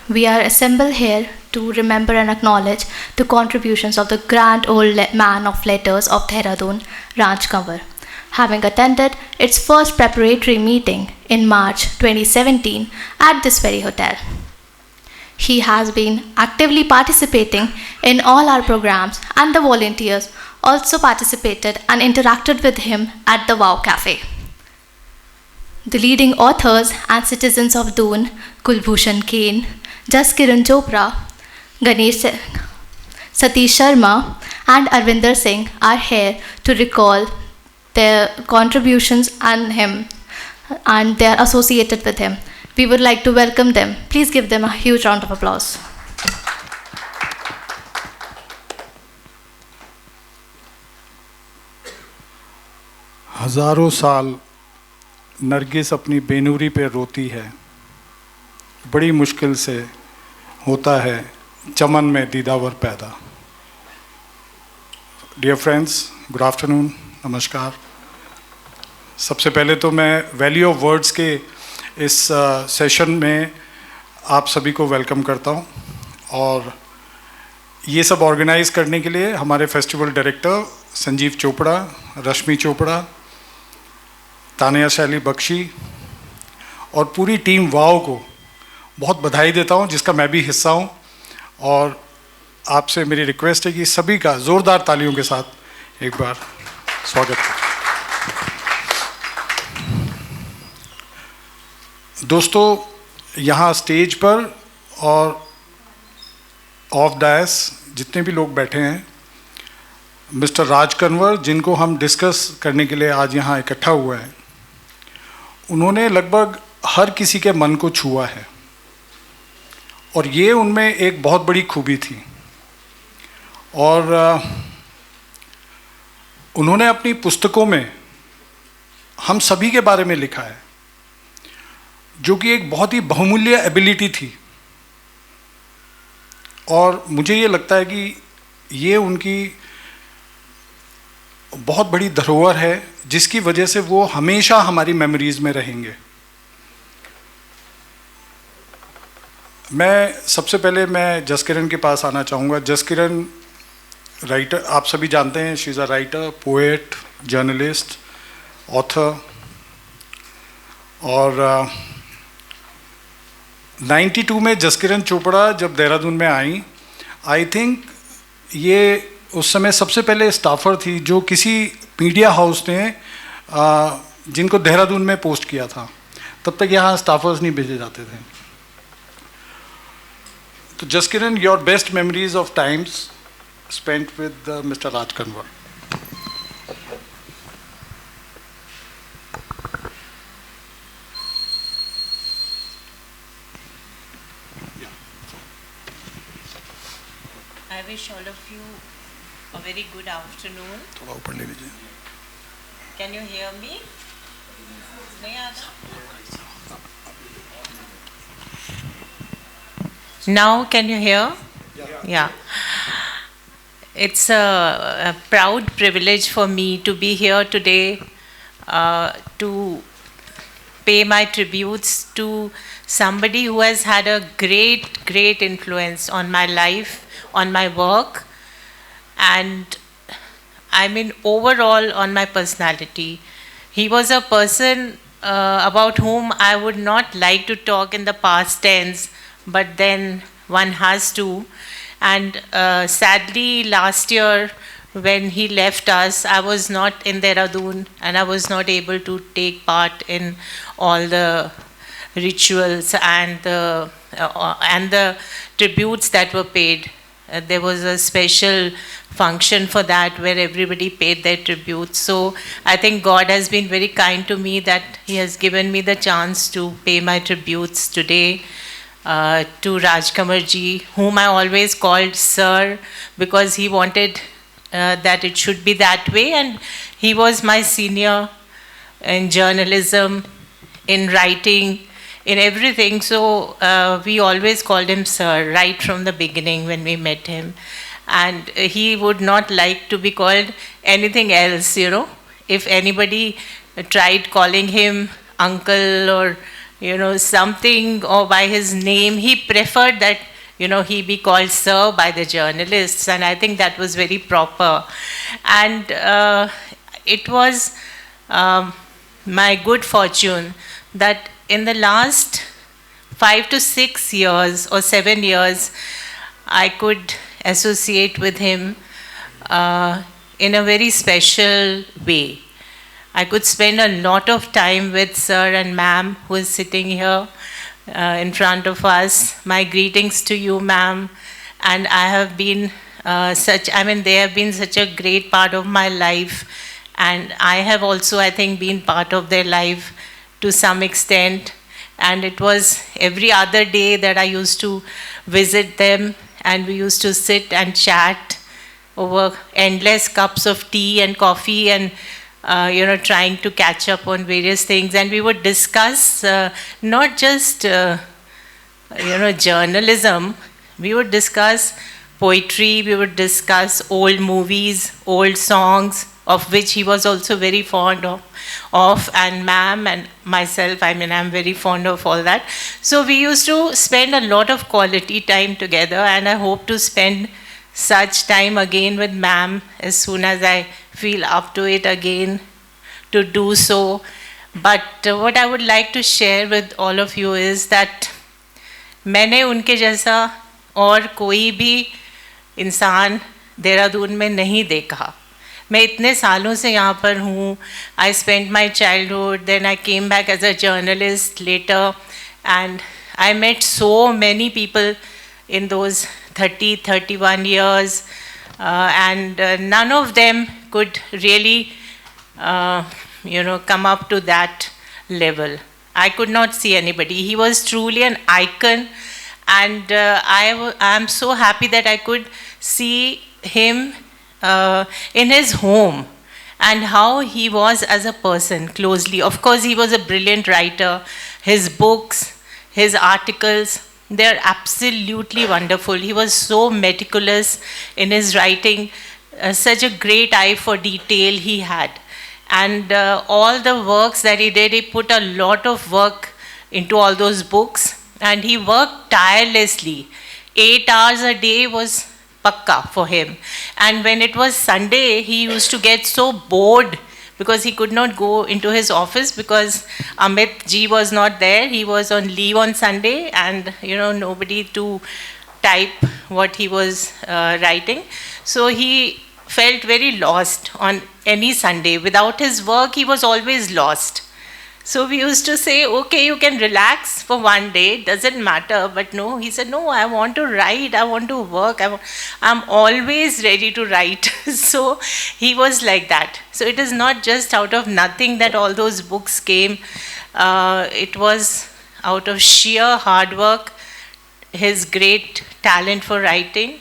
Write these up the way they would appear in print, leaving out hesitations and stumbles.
We are assembled here to remember and acknowledge the contributions of the grand old man of letters of Dehradun, Raj Kanwar, having attended its first preparatory meeting in March 2017 at this very hotel. He has been actively participating in all our programs, and the volunteers also participated and interacted with him at the Wow Cafe. The leading authors and citizens of Doon, Kulbhushan Kain, Jaskiran Chopra, Satish Sharma, and Arvindar Singh are here to recall their contributions and him, and they are associated with him. We would like to welcome them. Please give them a huge round of applause. हजारों साल नरगिस अपनी बेनूरी पे रोती है, बड़ी मुश्किल से होता है चमन में दीदावर पैदा. डियर फ्रेंड्स, गुड आफ्टरनून, नमस्कार. सबसे पहले तो मैं वैल्यू ऑफ वर्ड्स के इस सेशन में आप सभी को वेलकम करता हूं, और ये सब ऑर्गेनाइज करने के लिए हमारे फेस्टिवल डायरेक्टर संजीव चोपड़ा, रश्मि चोपड़ा, तानिया शैली बख्शी और पूरी टीम वाओ को बहुत बधाई देता हूं, जिसका मैं भी हिस्सा हूं. और आपसे मेरी रिक्वेस्ट है कि सभी का ज़ोरदार तालियों के साथ एक बार स्वागत करें. दोस्तों, यहाँ स्टेज पर और ऑफ डायस जितने भी लोग बैठे हैं, मिस्टर राज कन्वर, जिनको हम डिस्कस करने के लिए आज यहाँ इकट्ठा हुआ है, उन्होंने लगभग हर किसी के मन को छुआ है, और ये उनमें एक बहुत बड़ी खूबी थी. और उन्होंने अपनी पुस्तकों में हम सभी के बारे में लिखा है, जो कि एक बहुत ही बहुमूल्य एबिलिटी थी. और मुझे ये लगता है कि ये उनकी बहुत बड़ी धरोहर है, जिसकी वजह से वो हमेशा हमारी मेमोरीज में रहेंगे. सबसे पहले मैं जसकिरण के पास आना चाहूँगा. जसकिरण राइटर, आप सभी जानते हैं, she is a writer, poet, journalist, author. और 92 में जसकिरण चोपड़ा जब देहरादून में आई, आई थिंक ये उस समय सबसे पहले स्टाफर थी जो किसी मीडिया हाउस ने जिनको देहरादून में पोस्ट किया था. तब तक यहाँ स्टाफर्स नहीं भेजे जाते थे. तो Jaskiran, your best memories of times spent with mister Raj Kanwar. I wish all of you a very good afternoon. थोड़ा ऊपर ले लीजिए. Can you hear me? नहीं आ रहा? Now can you hear? Yeah. It's a proud privilege for me to be here today to pay my tributes to somebody who has had a great influence on my life, on my work, and I mean overall on my personality. He was a person about whom I would not like to talk in the past tense, but then one has to. And sadly, last year when he left us, I was not in Dehradun, and I was not able to take part in all the rituals and the tributes that were paid. There was a special function for that where everybody paid their tribute. So I think God has been very kind to me that He has given me the chance to pay my tributes today to Raj Kanwar ji, whom I always called Sir, because he wanted that it should be that way, and he was my senior in journalism, in writing, in everything. So we always called him Sir right from the beginning when we met him. And he would not like to be called anything else, you know. If anybody tried calling him uncle or something or by his name. He preferred that, he be called sir by the journalists, and I think that was very proper. And it was my good fortune that in the last 5 to 6 years or 7 years, I could associate with him in a very special way. I could spend a lot of time with sir and ma'am, who is sitting here in front of us. My greetings to you, ma'am. And I have been they have been such a great part of my life. And I have also, I think, been part of their life to some extent. And it was every other day that I used to visit them, and we used to sit and chat over endless cups of tea and coffee, and trying to catch up on various things. And we would discuss not just journalism. We would discuss poetry. We would discuss old movies, old songs, of which he was also very fond of, and ma'am and myself, I'm very fond of all that. So we used to spend a lot of quality time together, and I hope to spend such time again with ma'am as soon as I feel up to it again to do so. But what I would like to share with all of you is that मैंने उनके जैसा और कोई भी इंसान देहरादून में नहीं देखा. मैं इतने सालों से यहाँ पर हूँ. I spent my childhood, then I came back as a journalist later, and I met so many people in those 31 years, and none of them could really, come up to that level. I could not see anybody. He was truly an icon, and I am so happy that I could see him in his home and how he was as a person closely. Of course, he was a brilliant writer. His books, his articles, they're absolutely wonderful. He was so meticulous in his writing, such a great eye for detail he had. And all the works that he did, he put a lot of work into all those books, and he worked tirelessly. 8 hours a day was pakka for him. And when it was Sunday, he used to get so bored because he could not go into his office because Amit ji was not there. He was on leave on Sunday, and nobody to type what he was writing. So he felt very lost on any Sunday. Without his work, he was always lost. So we used to say, okay, you can relax for one day, doesn't matter. But no, he said, no, I want to write, I want to work, I'm always ready to write. So he was like that. So it is not just out of nothing that all those books came. It was out of sheer hard work, his great talent for writing,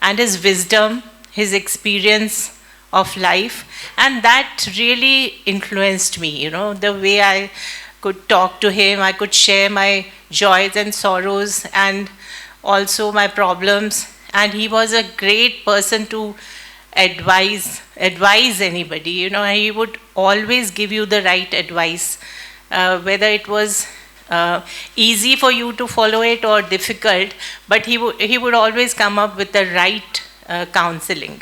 and his wisdom, his experience of life, and that really influenced me, the way I could talk to him. I could share my joys and sorrows and also my problems, and he was a great person to advise anybody. He would always give you the right advice, whether it was easy for you to follow it or difficult, but he would always come up with the right counseling.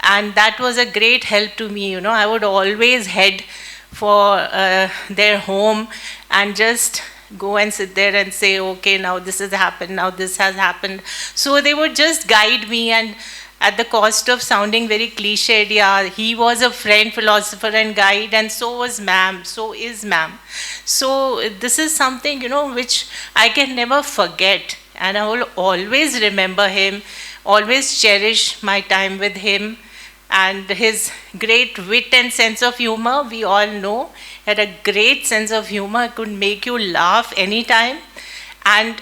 And that was a great help to me. I would always head for their home and just go and sit there and say, okay, now this has happened, now this has happened. So they would just guide me, and at the cost of sounding very cliched, yeah, he was a friend, philosopher and guide, and so was ma'am, so is ma'am. So this is something, which I can never forget, and I will always remember him, always cherish my time with him. And his great wit and sense of humor, we all know, had a great sense of humor, could make you laugh anytime. And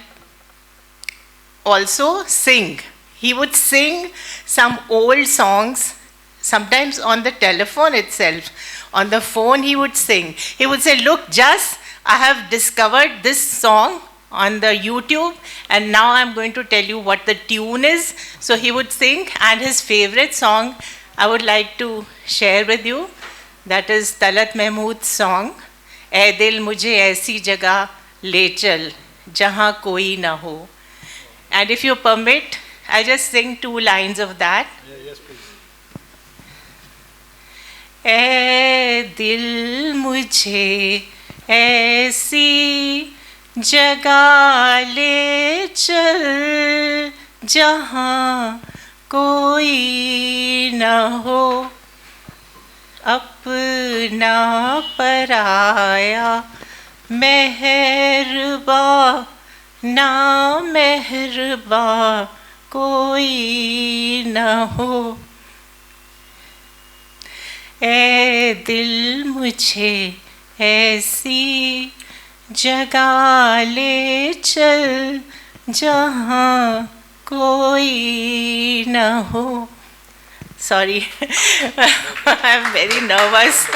also sing. He would sing some old songs, sometimes on the telephone itself. On the phone he would sing. He would say, look, Jas, I have discovered this song on the YouTube, and now I'm going to tell you what the tune is. So he would sing, and his favorite song I would like to share with you. That is Talat Mahmood's song, "Ae Dil Mujhe Aisi Jagah ले चल जहाँ कोई ना हो. And if you permit, I just sing 2 lines of that. Yes, please. ऐ दिल मुझे ऐसी जगह ले चल जहाँ कोई न हो, अपना पराया मेहरबा ना मेहरबा कोई न हो. ऐ दिल मुझे ऐसी जगह ले चल जहाँ कोई न हो. Sorry, I'm very nervous.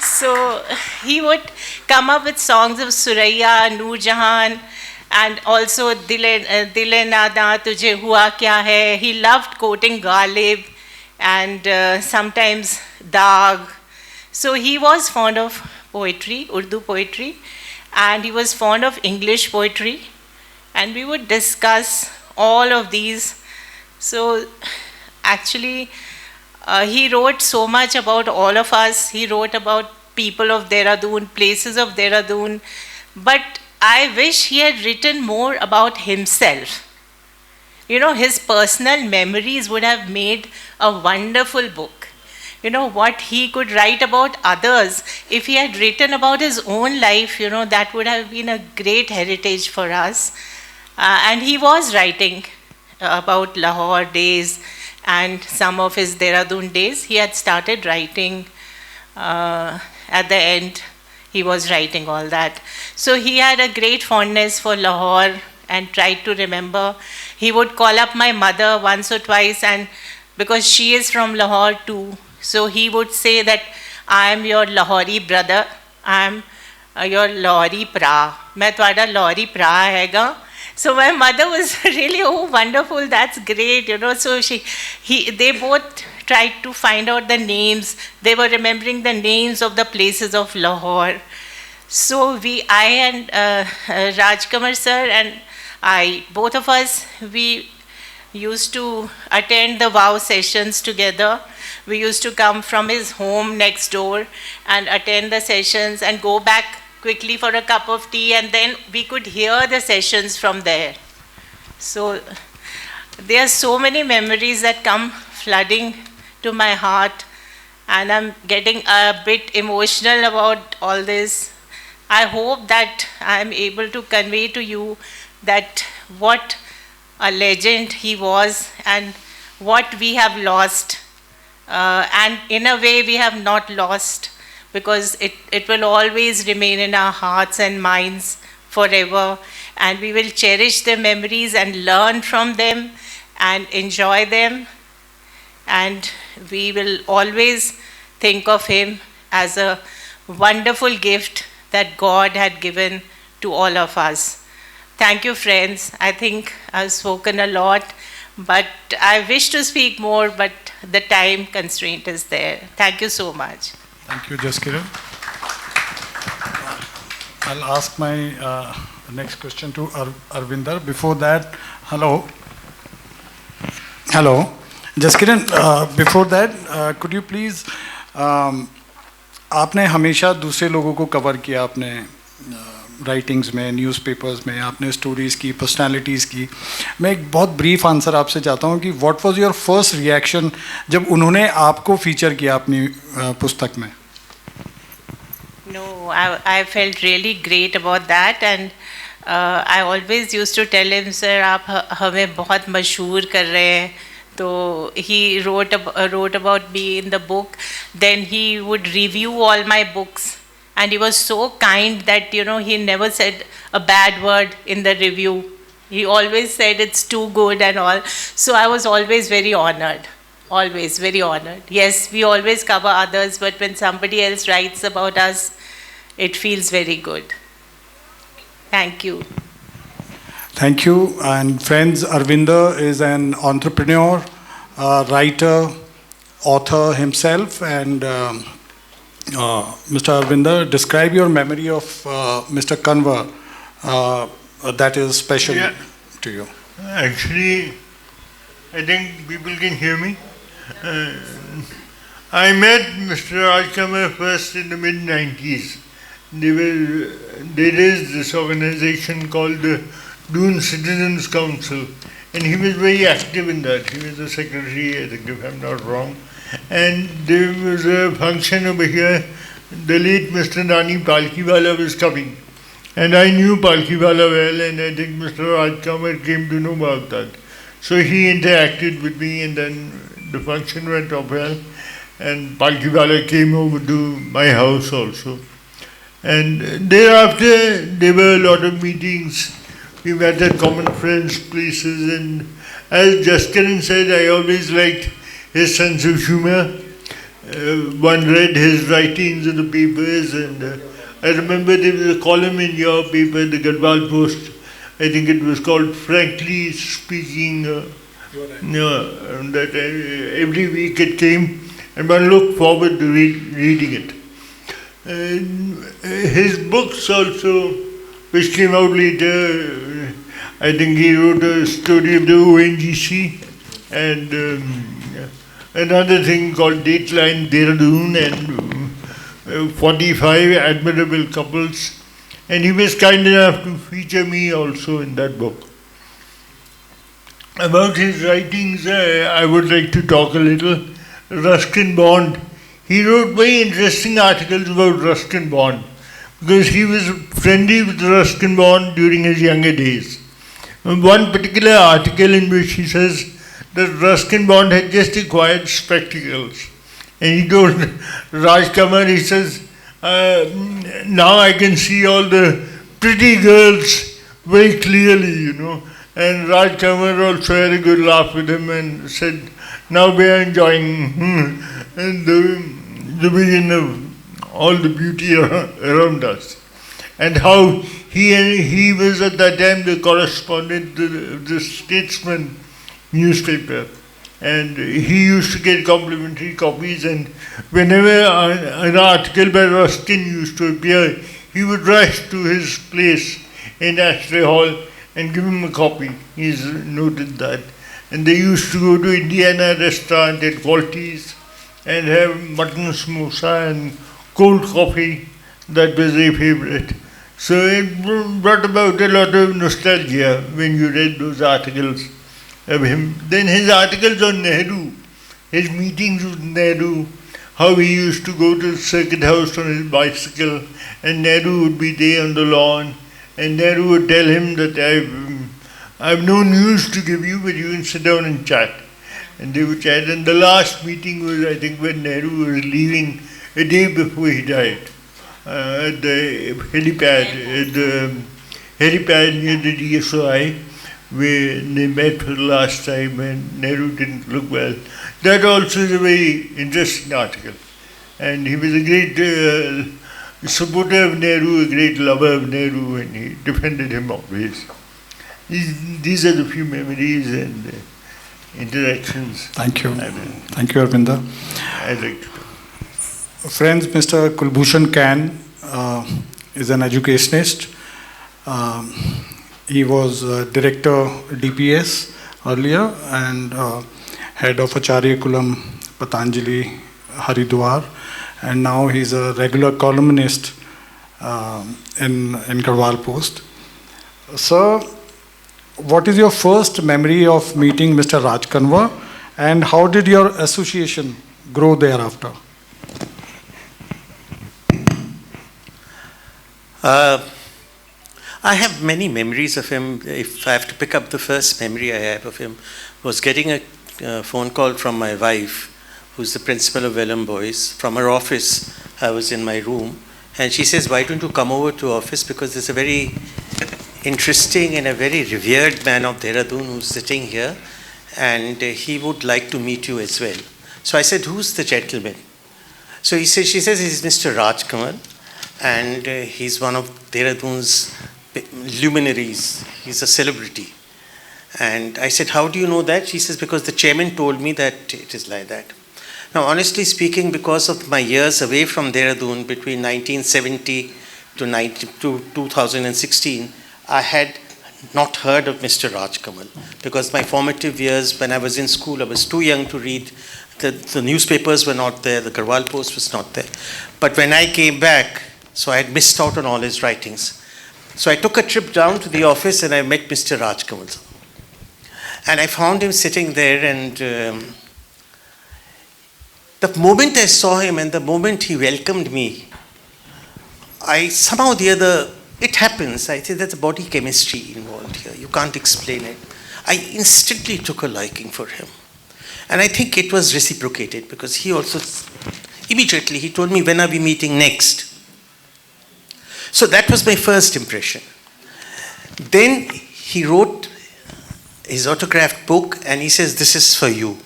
So he would come up with songs of Suraiya, Noor Jahan, and also Dile Nada Tujhe Hua Kya Hai. He loved quoting Ghalib and sometimes Daag. So he was fond of poetry, Urdu poetry, and he was fond of English poetry, and we would discuss all of these. So actually, he wrote so much about all of us. He wrote about people of Dehradun, places of Dehradun, but I wish he had written more about himself. You know, his personal memories would have made a wonderful book. You know, what he could write about others, if he had written about his own life, you know, that would have been a great heritage for us. And he was writing about Lahore days and some of his Dehradun days. He had started writing at the end. He was writing all that. So he had a great fondness for Lahore and tried to remember. He would call up my mother once or twice, and because she is from Lahore too, so he would say that I am your Lahori brother, I am your Lahori pra. Main twada Lahori pra aega. So my mother was really, oh, wonderful, that's great, you know. So they both tried to find out the names. They were remembering the names of the places of Lahore. So I and Raj Kanwar sir and I, both of us, we used to attend the vow sessions together. We used to come from his home next door and attend the sessions and go back quickly for a cup of tea, and then we could hear the sessions from there. So there are so many memories that come flooding to my heart, and I'm getting a bit emotional about all this. I hope that I'm able to convey to you that what a legend he was and what we have lost. And in a way we have not lost, because it will always remain in our hearts and minds forever, and we will cherish the memories and learn from them and enjoy them, and we will always think of him as a wonderful gift that God had given to all of us. Thank you, friends. I think I've spoken a lot, but I wish to speak more, but the time constraint is there. Thank you so much. Thank you, Jaskiran. I'll ask my next question to Arvindar. Before that, hello. Jaskiran, before that, could you please, आपने हमेशा दूसरे लोगों को cover किया अपने writings में, newspapers में, आपने स्टोरीज़ की, पर्सनालिटीज़ की. मैं एक बहुत ब्रीफ आंसर आपसे चाहता हूँ कि what was your first reaction जब उन्होंने आपको फीचर किया अपनी पुस्तक में? No, I felt really great about that, and I always used to tell him, sir, आप हमें बहुत मशहूर कर रहे हैं. So he wrote about me in the book. Then he would review all my books, and he was so kind that, you know, he never said a bad word in the review. He always said it's too good and all. So I was always very honored. Always very honored. Yes, we always cover others, but when somebody else writes about us, it feels very good. Thank you. Thank you. And friends, Arvindar is an entrepreneur, writer, author himself. And Mr. Arvindar, describe your memory of Mr. Kanwar that is special to you? Actually, I think people can hear me. I met Mr. Raj Kanwar first in the mid-90s. They raised this organization called the Doon Citizens Council, and he was very active in that. He was the secretary, I think, if I'm not wrong. And there was a function over here. The late Mr. Nani Palkiwala was coming. And I knew Palkiwala well, and I think Mr. Raj Kanwar came to know about that. So he interacted with me, and then the function went off well. And Palkiwala came over to my house also. And thereafter, there were a lot of meetings. We met at common friends' places, and as Jaskiran said, I always liked his sense of humor. One read his writings in the papers, and I remember there was a column in your paper, the Garhwal Post. I think it was called Frankly Speaking. That every week it came, and one looked forward to reading it. His books also, which came out later, I think he wrote a story of the ONGC, and another thing called Dateline Dehra Dun, and 45 admirable couples. And he was kind enough to feature me also in that book. About his writings, I would like to talk a little. Ruskin Bond. He wrote very interesting articles about Ruskin Bond, because he was friendly with Ruskin Bond during his younger days. One particular article in which he says that Ruskin Bond had just acquired spectacles. And he told Raj Kanwar, he says, now I can see all the pretty girls very clearly, you know. And Raj Kanwar also had a good laugh with him and said, now we are enjoying the vision of all the beauty around us. And how he was at that time the correspondent of the Statesman newspaper. And he used to get complimentary copies, and whenever an article by Ruskin used to appear, he would rush to his place in Ashley Hall and give him a copy. He's noted that. And they used to go to Indiana restaurant at Qualty's and have mutton samosa and cold coffee. That was their favorite. So it brought about a lot of nostalgia when you read those articles of him. Then his articles on Nehru, his meetings with Nehru, how he used to go to the circuit house on his bicycle, and Nehru would be there on the lawn, and Nehru would tell him that I've no news to give you, but you can sit down and chat. And they would chat. And the last meeting was, I think, when Nehru was leaving a day before he died, at the helipad near the DSOI, where they met for the last time and Nehru didn't look well. That also is a very interesting article. And he was a great supporter of Nehru, a great lover of Nehru, and he defended him always. These are the few memories and interactions. Thank you. Thank you, Arvindar. I'd like to. Friends, Mr. Kulbhushan Kain is an educationist. He was director DPS earlier and head of Acharya Kulam Patanjali Haridwar, and now he's a regular columnist in Garhwal Post. Sir, what is your first memory of meeting Mr. Raj Kanwar, and how did your association grow thereafter? I have many memories of him. If I have to pick up the first memory I have of him, was getting a phone call from my wife, who's the principal of Vellum Boys. From her office, I was in my room, and she says, why don't you come over to office, because there's a very interesting and a very revered man of Dehradun who's sitting here, and he would like to meet you as well. So I said, who's the gentleman? So she says, he's Mr. Raj Kanwar, and he's one of Dehradun's luminaries. He's a celebrity. And I said, how do you know that? She says, because the chairman told me that it is like that. Now, honestly speaking, because of my years away from Dehradun between 1970 to 2016, I had not heard of Mr. Raj Kanwar, because my formative years when I was in school, I was too young to read. The newspapers were not there, the Garhwal Post was not there. But when I came back, so I had missed out on all his writings. So I took a trip down to the office and I met Mr. Raj Kanwar. And I found him sitting there, and the moment I saw him and the moment he welcomed me, I somehow the other, it happens, I think there's a body chemistry involved here. You can't explain it. I instantly took a liking for him. And I think it was reciprocated, because he also, immediately he told me, when are we meeting next? So that was my first impression. Then he wrote his autographed book and he says, this is for you.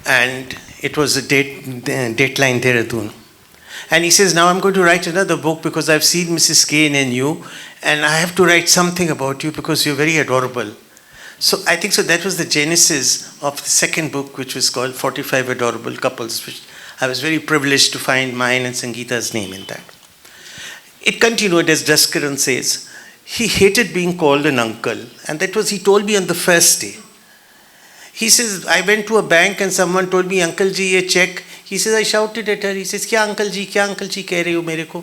And it was a Dateline Dehradun. And he says, now I'm going to write another book because I've seen Mrs. Kain in you, and I have to write something about you because you're very adorable. So I think so that was the genesis of the second book, which was called 45 Adorable Couples, which I was very privileged to find mine and Sangeeta's name in that. It continued, as Jaskiran says, he hated being called an uncle, and that was, he told me on the first day. He says, I went to a bank and someone told me, Uncle ji, ye check. He says, I shouted at her. He says, kya Uncle ji keh rahe ho mere ko?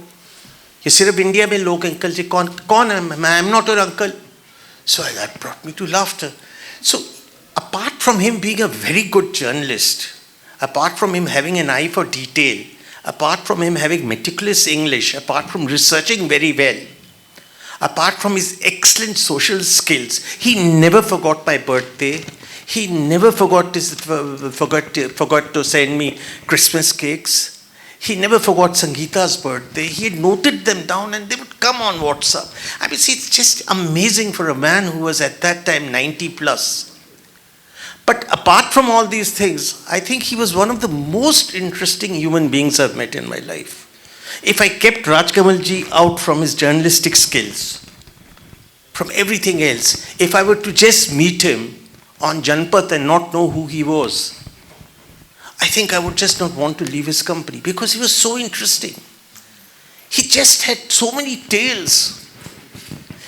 Ye sirf India mein log Uncle ji, kaun hai? I'm not your uncle. So that brought me to laughter. So apart from him being a very good journalist, apart from him having an eye for detail, apart from him having meticulous English, apart from researching very well, apart from his excellent social skills, he never forgot my birthday. He never forgot to send me Christmas cakes. He never forgot Sangeeta's birthday. He had noted them down and they would come on WhatsApp. I mean, see, it's just amazing for a man who was at that time 90 plus. But apart from all these things, I think he was one of the most interesting human beings I've met in my life. If I kept Raj Kanwar ji out from his journalistic skills, from everything else, if I were to just meet him on Janpat and not know who he was, I think I would just not want to leave his company, because he was so interesting. He just had so many tales.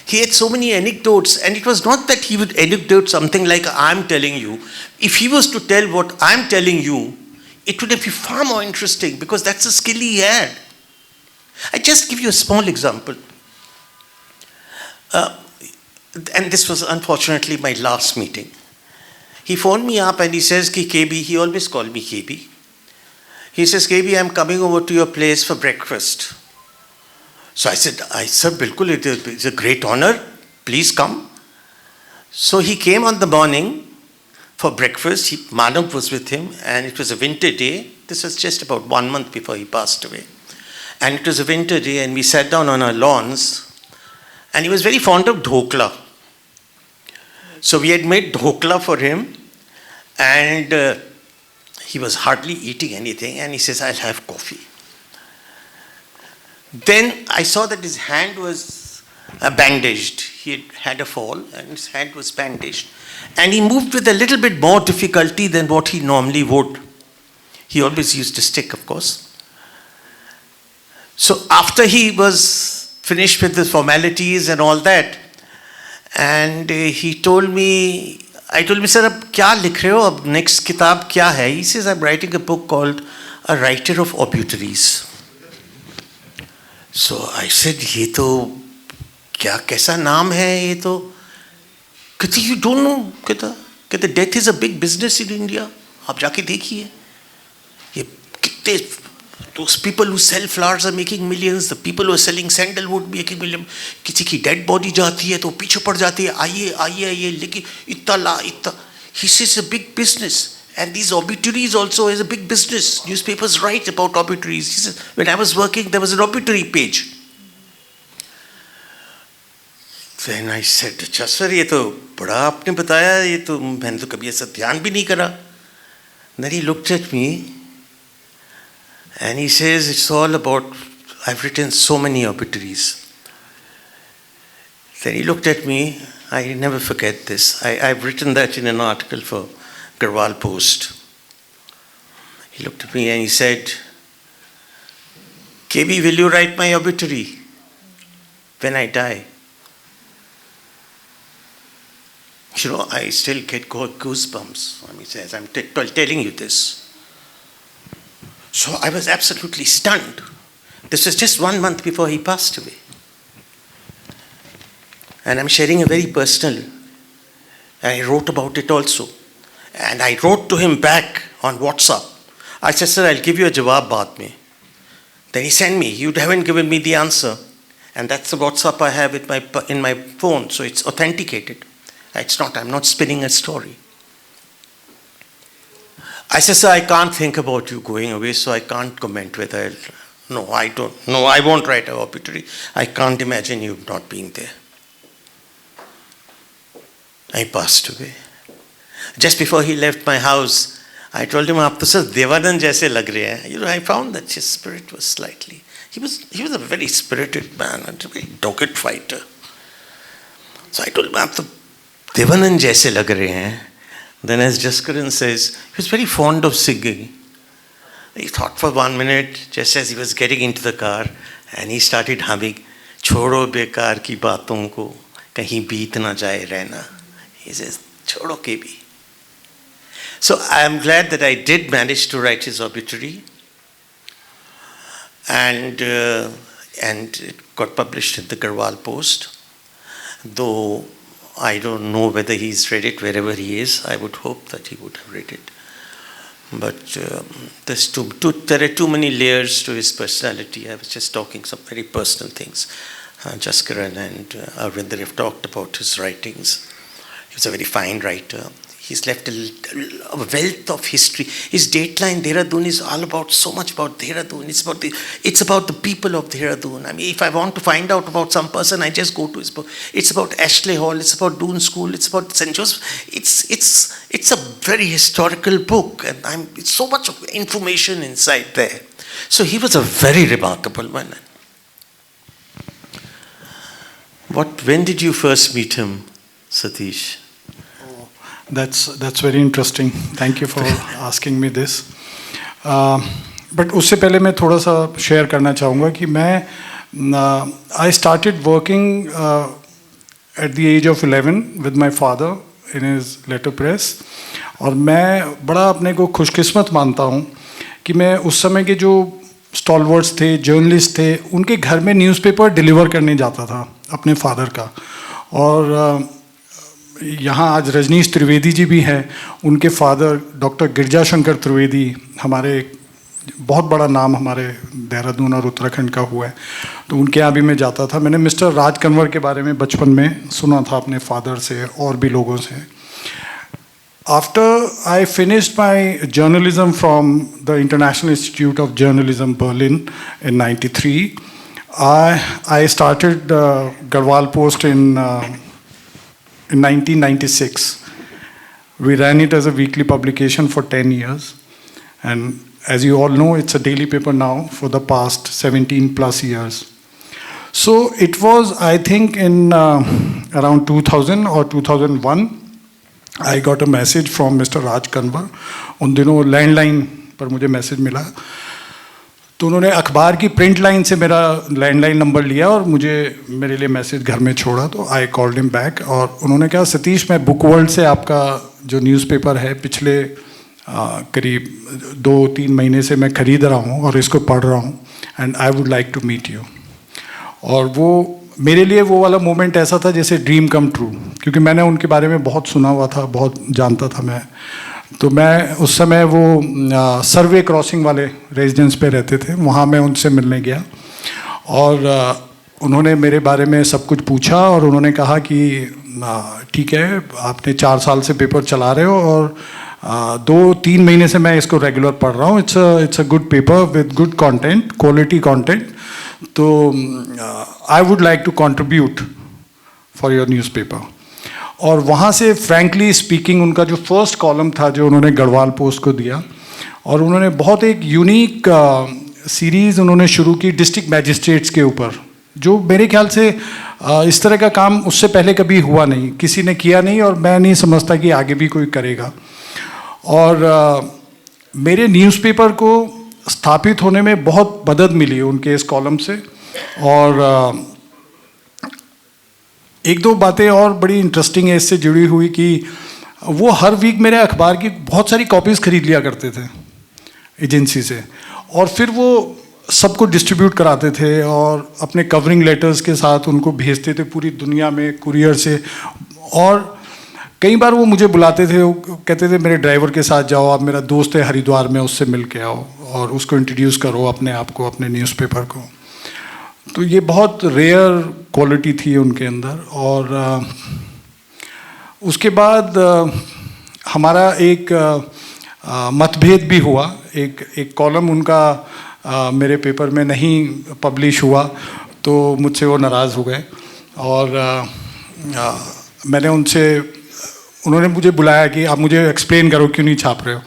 He had so many anecdotes, and it was not that he would anecdote something like I'm telling you. If he was to tell what I'm telling you, it would be far more interesting, because that's a skill he had. I just give you a small example. And this was unfortunately my last meeting. He phoned me up and he says, Ki KB, he always called me KB. He says, KB, I'm coming over to your place for breakfast. So I said, sir, bilkul, it's a great honor. Please come. So he came on the morning for breakfast. Manav was with him, and it was a winter day. This was just about 1 month before he passed away. And it was a winter day, and we sat down on our lawns, and he was very fond of dhokla. So we had made dhokla for him, and he was hardly eating anything, and he says, I'll have coffee. Then I saw that his hand was bandaged. He had had a fall, and his hand was bandaged. And he moved with a little bit more difficulty than what he normally would. He always used a stick, of course. So after he was finished with the formalities and all that, and he told me, I told him, sir, ab kya likh rahe ho? Ab next kitab kya hai? He says, I'm writing a book called A Writer of Obituaries. So I said, ye to kya kaisa naam hai ye to? कहते, you don't know. कहते, death is a big business in India. आप जाके देखिए. ये कितने, those people who sell flowers are making millions. The people who are selling sandalwood making millions. किसी की dead body जाती है तो पीछे पड़ जाती है. आइए लेकिन इतना. He says it's a big business. And these obituaries also is a big business. Newspapers write about obituaries. He says, when I was working, there was an obituary page. Then I said, अच्छा sir ये तो बड़ा आपने बताया, ये तो मैंने तो कभी ऐसा ध्यान भी नहीं करा. Then he looked at me and he says, it's all about, I've written so many obituaries. Then he looked at me, I never forget this. I've written that in an article for Garhwal Post. He looked at me and he said, KB, will you write my obituary when I die? I still get goosebumps as I'm telling you this. So I was absolutely stunned. This was just 1 month before he passed away. And I'm sharing a very personal, I wrote about it also. And I wrote to him back on WhatsApp. I said, sir, I'll give you a jawab baad mein. Then he sent me, you haven't given me the answer. And that's the WhatsApp I have in my phone, so it's authenticated. I'm not spinning a story. I said, sir, I can't think about you going away, so I can't comment whether I won't write an obituary. I can't imagine you not being there. I passed away. Just before he left my house, I told him, "Aap to sir Dehradun jaise lag rahe hain." I found that his spirit was slightly. He was a very spirited man and a very dogged fighter. So I told him, "Aap to Dehradun jaise lag rahe hain." Then, as Jaskiran says, he was very fond of singing. He thought for 1 minute, just as he was getting into the car, and he started humming, "Chodo bekar ki baaton ko, kahin beet na jaye rehna." He says, "Chodo ke bhi." So I am glad that I did manage to write his obituary, and it got published in the Garhwal Post. Though I don't know whether he's read it wherever he is. I would hope that he would have read it. But there are too many layers to his personality. I was just talking some very personal things. Jaskiran and Arvindar have talked about his writings. He was a very fine writer. He's left a wealth of history. His dateline Dehra Dun is all about so much about Dehra Dun. It's about the people of Dehra Dun. I mean, if I want to find out about some person, I just go to his book. It's about Ashley Hall. It's about Doon School. It's about St. Joseph. It's a very historical book, and it's so much of information inside there. So he was a very remarkable man. When did you first meet him, Satish? That's very interesting. Thank you for asking me this. But उससे पहले मैं थोड़ा सा share करना चाहूँगा कि I started working at the age of 11 with my father in his letterpress. और मैं बड़ा अपने को खुशकिस्मत मानता हूँ कि मैं उस समय के जो स्टॉलवर्ड्स थे, जर्नलिस्ट थे, उनके घर में न्यूज़पेपर डिलीवर करने जाता था अपने फादर का. और यहाँ आज रजनीश त्रिवेदी जी भी हैं. उनके फादर डॉक्टर गिरजा शंकर त्रिवेदी हमारे बहुत बड़ा नाम हमारे देहरादून और उत्तराखंड का हुआ है. तो उनके यहाँ भी मैं जाता था. मैंने मिस्टर राज कन्वर के बारे में बचपन में सुना था अपने फादर से और भी लोगों से. After I finished my journalism from the International Institute of Journalism, Berlin in '93, I started Garhwal Post in 1996. We ran it as a weekly publication for 10 years. And as you all know, it's a daily paper now for the past 17 plus years. So it was, I think, in around 2000 or 2001, I got a message from Mr. Raj Kanwar. उन दिनों landline पर मुझे message मिला. तो उन्होंने अखबार की print line से मेरा लैंडलाइन नंबर लिया और मेरे लिए मैसेज घर में छोड़ा. तो आई कॉल्ड हिम बैक और उन्होंने कहा, सतीश, मैं बुक वर्ल्ड से आपका जो न्यूज़पेपर है पिछले करीब 2-3 महीने से मैं ख़रीद रहा हूँ और इसको पढ़ रहा हूँ, and I would like to meet you. और वो मेरे लिए वो वाला मोमेंट ऐसा था जैसे ड्रीम कम ट्रू, क्योंकि मैंने उनके बारे में बहुत सुना हुआ था, बहुत जानता था मैं. तो मैं उस समय वो सर्वे क्रॉसिंग वाले रेजिडेंस पे रहते थे, वहाँ मैं उनसे मिलने गया और उन्होंने मेरे बारे में सब कुछ पूछा और उन्होंने कहा कि ठीक है, आपने 4 साल से पेपर चला रहे हो और 2-3 महीने से मैं इसको रेगुलर पढ़ रहा हूँ. It's a good paper with good content, quality content. तो I would like to contribute for your newspaper. और वहाँ से फ्रैंकली स्पीकिंग उनका जो फर्स्ट कॉलम था जो उन्होंने गढ़वाल पोस्ट को दिया, और उन्होंने बहुत एक यूनिक सीरीज़ उन्होंने शुरू की डिस्ट्रिक्ट मैजिस्ट्रेट्स के ऊपर, जो मेरे ख्याल से इस तरह का काम उससे पहले कभी हुआ नहीं, किसी ने किया नहीं और मैं नहीं समझता कि आगे भी कोई करेगा. और मेरे न्यूज़पेपर को स्थापित होने में बहुत मदद मिली उनके इस कॉलम से. और एक दो बातें और बड़ी इंटरेस्टिंग है इससे जुड़ी हुई कि वो हर वीक मेरे अखबार की बहुत सारी कॉपीज़ खरीद लिया करते थे एजेंसी से, और फिर वो सबको डिस्ट्रीब्यूट कराते थे और अपने कवरिंग लेटर्स के साथ उनको भेजते थे पूरी दुनिया में कुरियर से। और कई बार वो मुझे बुलाते थे, वो कहते थे मेरे ड्राइवर के साथ जाओ, आप मेरा दोस्त है हरिद्वार में, उससे मिल के आओ और उसको इंट्रोड्यूस करो अपने आप को, अपने न्यूज़पेपर को। तो ये बहुत रेयर क्वालिटी थी उनके अंदर। और उसके बाद हमारा एक मतभेद भी हुआ। एक कॉलम उनका मेरे पेपर में नहीं पब्लिश हुआ, तो मुझसे वो नाराज़ हो गए और मैंने उन्होंने मुझे बुलाया कि आप मुझे एक्सप्लेन करो क्यों नहीं छाप रहे हो।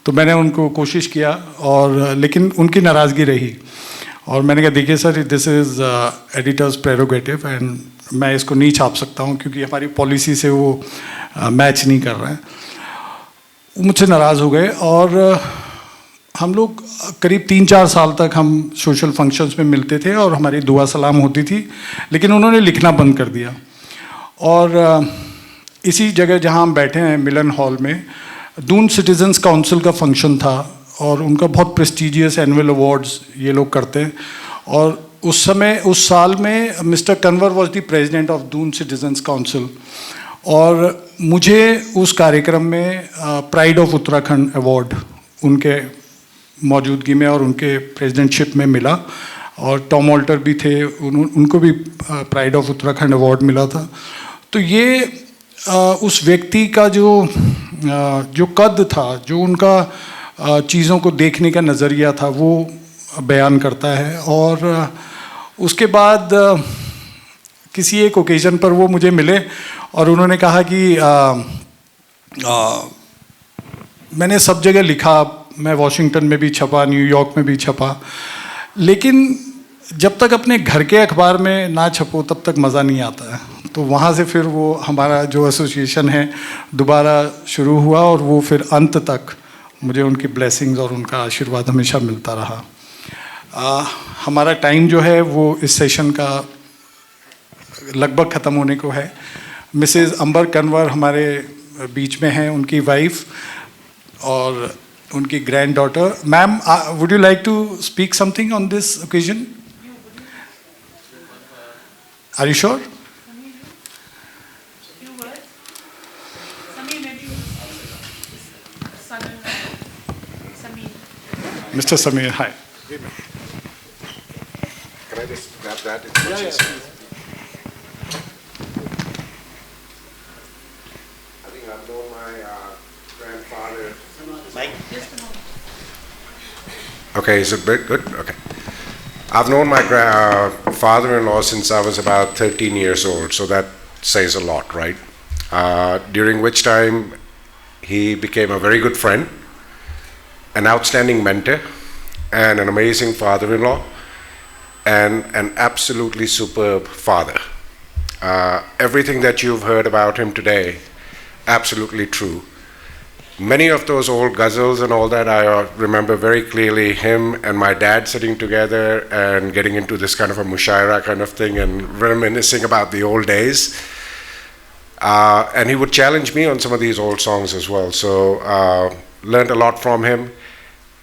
तो मैंने उनको कोशिश किया और लेकिन उनकी नाराज़गी रही और मैंने कहा देखिए sir, this is editors prerogative and मैं इसको नहीं छाप सकता हूँ क्योंकि हमारी पॉलिसी से वो मैच नहीं कर रहा है। वो मुझसे नाराज़ हो गए और हम लोग करीब 3-4 साल तक हम सोशल फंक्शंस में मिलते थे और हमारी दुआ सलाम होती थी, लेकिन उन्होंने लिखना बंद कर दिया। और इसी जगह जहाँ हम बैठे हैं मिलन हॉल में, दून सिटीजन्स काउंसिल का फंक्शन था और उनका बहुत प्रेस्टिजियस एनुअल अवार्ड्स ये लोग करते हैं। और उस साल में mister Kanwar was the president of Doon citizens council और मुझे उस कार्यक्रम में प्राइड ऑफ उत्तराखंड अवार्ड उनके मौजूदगी में और उनके प्रेसिडेंटशिप में मिला। और टॉम ऑल्टर भी थे, उनको भी प्राइड ऑफ उत्तराखंड अवार्ड मिला था। तो ये उस व्यक्ति का जो कद था, जो उनका चीज़ों को देखने का नज़रिया था, वो बयान करता है। और उसके बाद किसी एक ओकेज़न पर वो मुझे मिले और उन्होंने कहा कि मैंने सब जगह लिखा, मैं वॉशिंगटन में भी छपा, न्यूयॉर्क में भी छपा, लेकिन जब तक अपने घर के अखबार में ना छपो तब तक मज़ा नहीं आता है। तो वहाँ से फिर वो हमारा जो एसोसिएशन है दोबारा शुरू हुआ और वो फिर अंत तक मुझे उनकी ब्लेसिंग्स और उनका आशीर्वाद हमेशा मिलता रहा। हमारा टाइम जो है वो इस सेशन का लगभग ख़त्म होने को है। मिसेस अंबर कन्वर हमारे बीच में हैं, उनकी वाइफ और उनकी granddaughter. Ma'am, would you like to speak something on this occasion? Are you sure? Mr. Samir, hi. Can I just grab that? Yeah. I think I've known my grandfather. Mike? Okay, is it good? Okay. I've known my father-in-law since I was about 13 years old, so that says a lot, right? During which time he became a very good friend, an outstanding mentor, and an amazing father-in-law, and an absolutely superb father. Everything that you've heard about him today, absolutely true. Many of those old ghazals and all that, I remember very clearly him and my dad sitting together and getting into this kind of a mushaira kind of thing and reminiscing about the old days. And he would challenge me on some of these old songs as well. So learned a lot from him.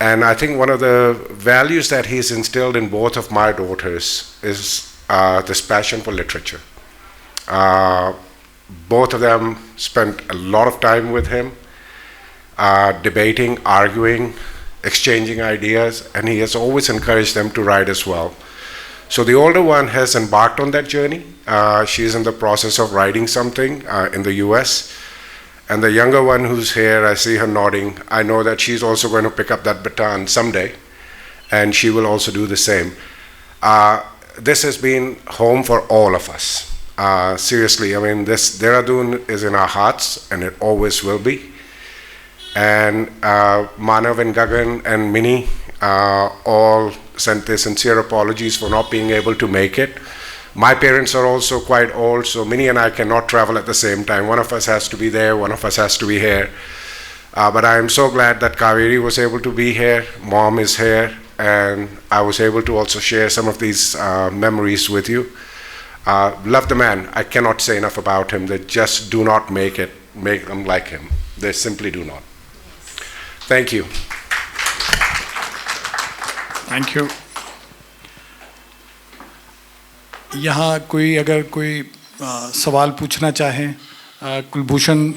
And I think one of the values that he's instilled in both of my daughters is this passion for literature. Both of them spent a lot of time with him, debating, arguing, exchanging ideas, and he has always encouraged them to write as well. So the older one has embarked on that journey. She is in the process of writing something in the US. And the younger one who's here, I see her nodding. I know that she's also going to pick up that baton someday, and she will also do the same. This has been home for all of us. Seriously, I mean, this Dehradun is in our hearts, and it always will be. And Manav and Gagan and Mini all sent their sincere apologies for not being able to make it. My parents are also quite old, so Minnie and I cannot travel at the same time. One of us has to be there, one of us has to be here. But I am so glad that Kaveri was able to be here, Mom is here, and I was able to also share some of these memories with you. Love the man. I cannot say enough about him. They just do not make them like him. They simply do not. Thank you. Thank you. यहाँ कोई अगर कोई सवाल पूछना चाहें कुलभूषण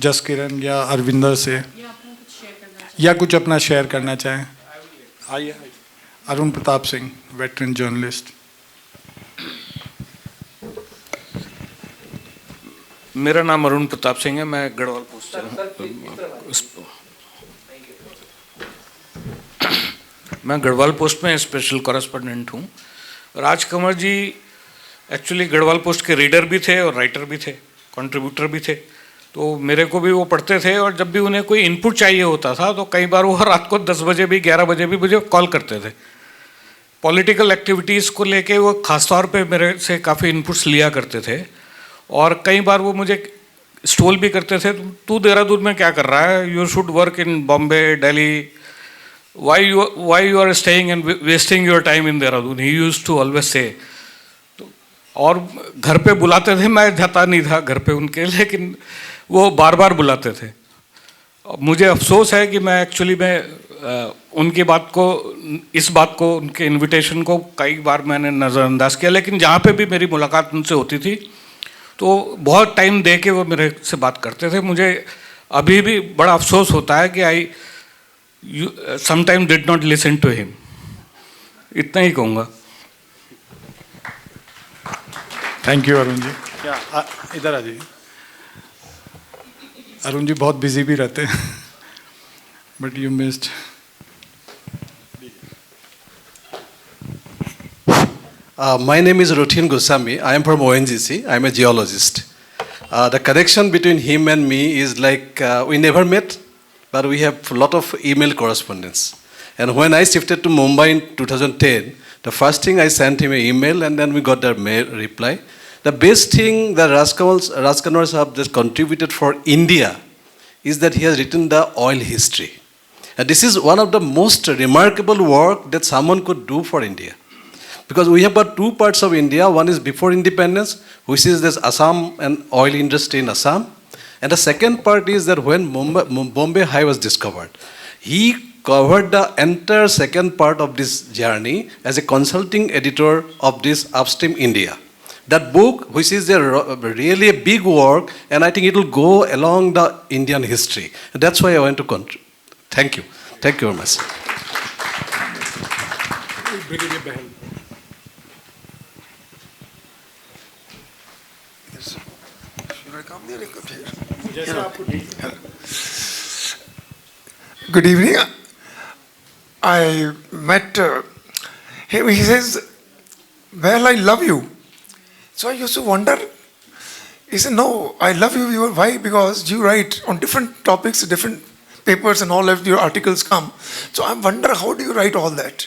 जसकिरण या अरविंदर से, या कुछ अपना शेयर करना चाहें. आइए. Arun Pratap Singh, veteran journalist. मेरा नाम अरुण प्रताप सिंह है, मैं गढ़वाल पोस्ट से हूँ. मैं गढ़वाल पोस्ट में स्पेशल कॉरेस्पोंडेंट हूँ. राज कंवर जी एक्चुअली गढ़वाल पोस्ट के रीडर भी थे और राइटर भी थे, कंट्रीब्यूटर भी थे. तो मेरे को भी वो पढ़ते थे, और जब भी उन्हें कोई इनपुट चाहिए होता था तो कई बार वो रात को 10 बजे भी 11 बजे भी मुझे कॉल करते थे. पॉलिटिकल एक्टिविटीज़ को लेके वो ख़ासतौर पे मेरे से काफ़ी इनपुट्स लिया करते थे. और कई बार वो मुझे स्टोल भी करते थे, तू देहरादून में क्या कर रहा है, you should work in Bombay, Delhi, why you are staying and wasting your time in Dehradun, he used to always say. तो और घर पे बुलाते थे, मैं जाता नहीं था घर पे उनके, लेकिन वो बार बार बुलाते थे. मुझे अफसोस है कि मैं एक्चुअली उनकी बात को, इस बात को, उनके इनविटेशन को कई बार मैंने नज़रअंदाज किया, लेकिन जहाँ पे भी मेरी मुलाकात उनसे होती थी तो बहुत टाइम दे के वो मेरे से बात करते थे. मुझे अभी भी बड़ा अफसोस होता है कि आई sometimes did not listen to him. इतना ही कहूँगा. Thank you Arun ji. क्या इधर आ जाइए. अरुण जी बहुत बिजी भी रहते हैं, but you missed. My name is Rothin Goswami. I am from ONGC. I am a geologist. The connection between him and me is like we never met, but we have a lot of email correspondence. And when I shifted to Mumbai in 2010, the first thing I sent him an email, and then we got the reply. The best thing that Raj Kanwar have just contributed for India is that he has written the oil history. And this is one of the most remarkable work that someone could do for India. Because we have got two parts of India. One is before independence, which is this Assam and oil industry in Assam. And the second part is that when Bombay High was discovered, he covered the entire second part of this journey as a consulting editor of this upstream India. That book, which is really a big work, and I think it will go along the Indian history. That's why I want to contribute. Thank you. Thank you very much. Good evening. I met him. He says, well, I love you. So I used to wonder. He said, no, I love you. Why? Because you write on different topics, different papers and all of your articles come. So I wonder, how do you write all that?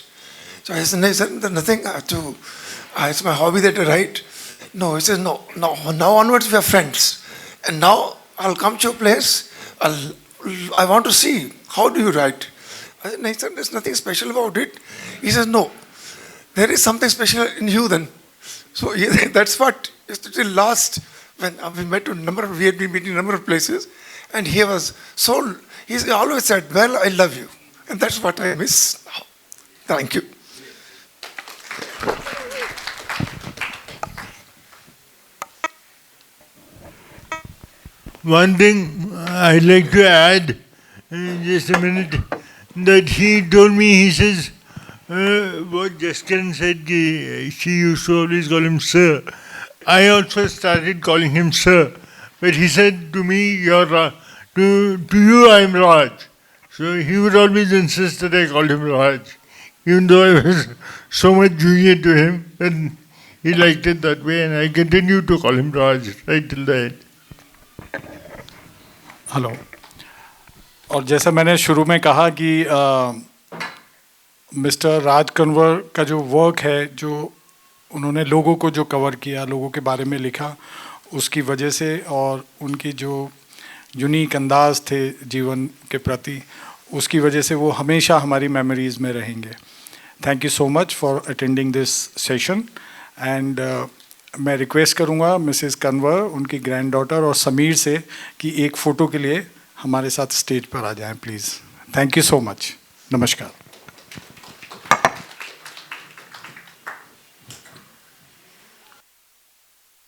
So I said, there's nothing to, it's my hobby that I write. No, he says, no, now onwards we are friends. And now I'll come to your place. I want to see, how do you write? I said, there's nothing special about it. He says, no, there is something special in you then. So that's what, till last, when we met we had been meeting a number of places, and he always said, well, I love you. And that's what I miss now. Thank you. One thing I'd like to add, in just a minute, that he told me, he says, what Jaskiran said, she used to always call him sir. I also started calling him sir. But he said to me, to you I'm Raj. So he would always insist that I called him Raj. Even though I was so much junior to him, and he liked it that way, and I continued to call him Raj right till the end. Hello. और जैसा मैंने शुरू में कहा कि mister राज कंवर का जो work है, जो उन्होंने लोगों को जो कवर किया, लोगों के बारे में लिखा, उसकी वजह से, और उनकी जो यूनिक अंदाज थे जीवन के प्रति, उसकी वजह से वो हमेशा हमारी मेमोरीज़ में रहेंगे. Thank you so much for attending this session, and मैं रिक्वेस्ट करूंगा मिसेस कन्वर, उनकी ग्रैंड डॉटर और समीर से कि एक फ़ोटो के लिए हमारे साथ स्टेज पर आ जाएं please. Thank you so much. नमस्कार।